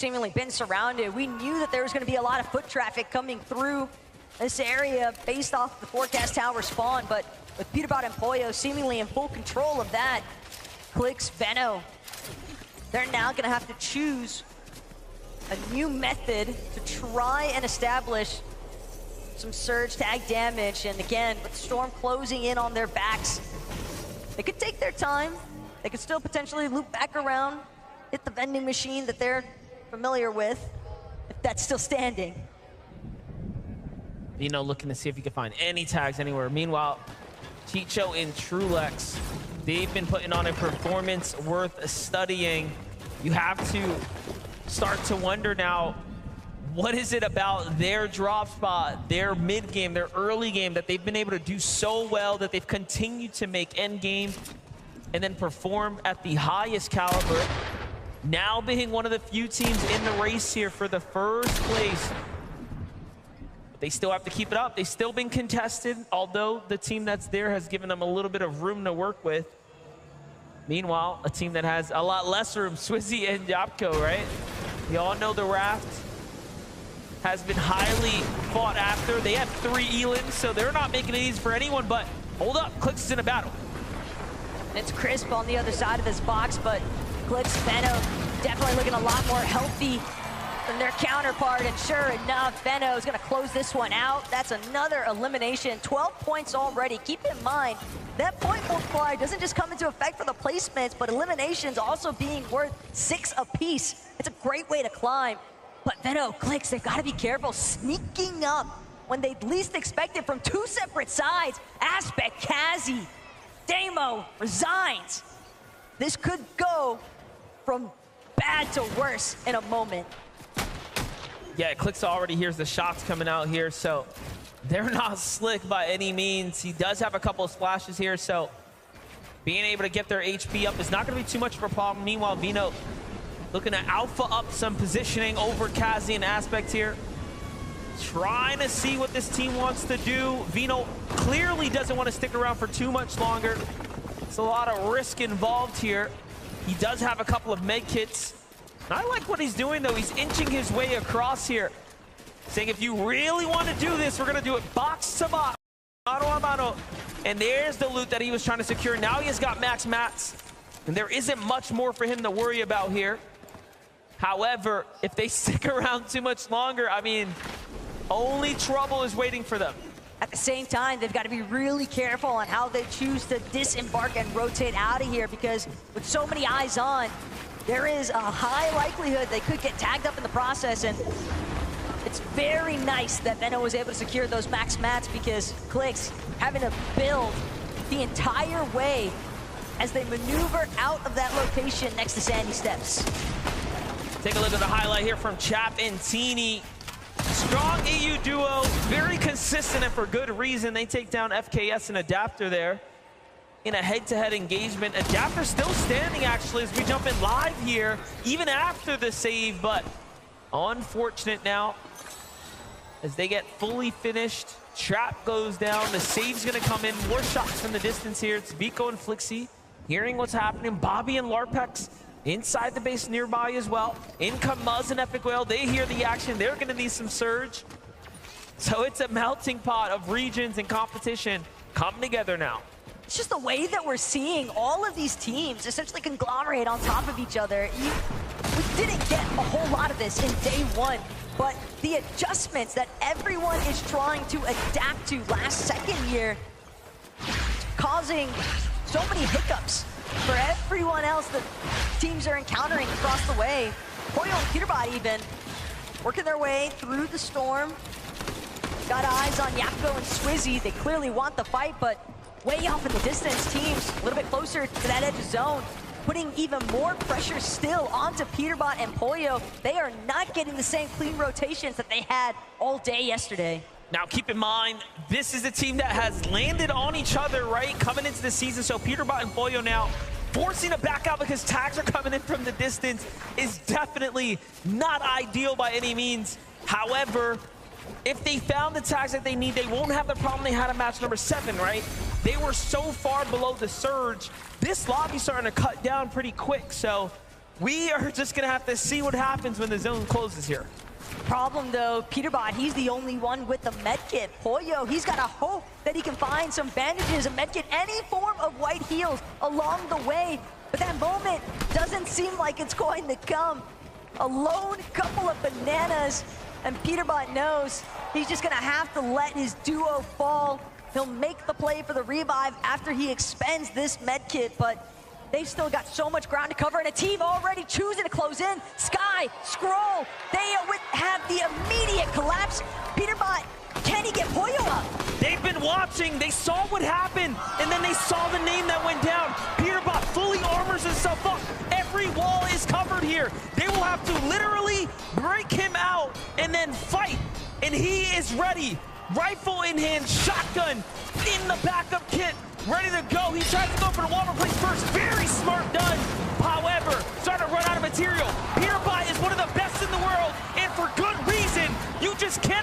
seemingly been surrounded. We knew that there was going to be a lot of foot traffic coming through this area based off the forecast tower spawn, but with Peterbot and Pollo seemingly in full control of that, Clix, Veno, they're now going to have to choose a new method to try and establish some surge tag damage. And again, with Storm closing in on their backs, they could take their time. They could still potentially loop back around, hit the vending machine that they're familiar with, if that's still standing. Veno looking to see if he can find any tags anywhere. Meanwhile, Chicho and Trulex, they've been putting on a performance worth studying. You have to start to wonder now, what is it about their drop spot, their mid game, their early game that they've been able to do so well, that they've continued to make end game and then perform at the highest caliber, now being one of the few teams in the race here for the first place. But they still have to keep it up. They've still been contested, although the team that's there has given them a little bit of room to work with. Meanwhile, a team that has a lot less room, Swizzy and Yapko, right? We all know the Raft has been highly fought after. They have 3 Elans, so they're not making it easy for anyone, but hold up, Clix is in a battle. It's Crisp on the other side of this box, but Clix, Veno definitely looking a lot more healthy than their counterpart, and sure enough, Veno is gonna close this one out. That's another elimination, 12 points already. Keep in mind, that point multiplier doesn't just come into effect for the placements, but eliminations also being worth 6 apiece. It's a great way to climb. But Veno, Clix, they've gotta be careful sneaking up when they least expect it from 2 separate sides. Aspect, Kazi, Damo resigns. This could go from bad to worse in a moment. Yeah, Clix already hears the shots coming out here, so they're not slick by any means. He does have a couple of splashes here, so being able to get their HP up is not going to be too much of a problem. Meanwhile, Veno looking to alpha up some positioning over Kazi and Aspect here. Trying to see what this team wants to do. Veno clearly doesn't want to stick around for too much longer. It's a lot of risk involved here. He does have a couple of med kits. I like what he's doing, though. He's inching his way across here, saying if you really want to do this, we're going to do it box to box, mano a mano. And there's the loot that he was trying to secure. Now he has got max mats, and there isn't much more for him to worry about here. However, if they stick around too much longer, I mean, only trouble is waiting for them. At the same time, they've got to be really careful on how they choose to disembark and rotate out of here, because with so many eyes on, there is a high likelihood they could get tagged up in the process. And it's very nice that Veno was able to secure those max mats, because Clix having to build the entire way as they maneuver out of that location next to Sandy Steps. Take a look at the highlight here from Chap and Teeny. Strong EU duo, very consistent and for good reason. They take down FKS and Adapter there in a head-to-head engagement. Adapter still standing, actually, as we jump in live here, even after the save, but unfortunate now as they get fully finished. Trap goes down, the save's gonna come in. More shots from the distance here. It's Vico and Flixie hearing what's happening. Bobby and Larpex inside the base nearby as well. In come Muzz and Epic Whale. They hear the action. They're gonna need some surge. So it's a melting pot of regions and competition coming together now. It's just the way that we're seeing all of these teams essentially conglomerate on top of each other. We didn't get a whole lot of this in day one, but the adjustments that everyone is trying to adapt to last second here, causing so many hiccups for everyone else that teams are encountering across the way. Pollo and Peterbot even working their way through the storm. Got eyes on Yapko and Swizzy. They clearly want the fight, but way off in the distance, teams a little bit closer to that edge of zone, putting even more pressure still onto Peterbot and Pollo. They are not getting the same clean rotations that they had all day yesterday. Now keep in mind, this is a team that has landed on each other, right, coming into the season. So Peterbot and Pollo now forcing a back out because tags are coming in from the distance is definitely not ideal by any means. However, if they found the tags that they need, they won't have the problem they had in match number 7, right? They were so far below the surge. This lobby's starting to cut down pretty quick, so We are just gonna have to see what happens when the zone closes here. Problem though, Peterbot, he's the only one with the med kit. Pollo, he's got to hope that he can find some bandages, a med kit, any form of white heals along the way. But that moment doesn't seem like it's going to come. A lone couple of bananas, and Peterbot knows he's just gonna have to let his duo fall. He'll make the play for the revive after he expends this med kit, but they've still got so much ground to cover, and a team already choosing to close in. Sky, Scroll, they have the immediate collapse. Peterbot, can he get Pollo up? They've been watching, they saw what happened, and then they saw the name that went down. Peterbot fully armors himself up. Every wall is covered here. They will have to literally break him out and then fight, and he is ready. Rifle in hand, shotgun in the backup kit, ready to go. He tries to go for the wall place first. Very smart done. However, starting to run out of material. Peterbot is one of the best in the world, and for good reason. You just can't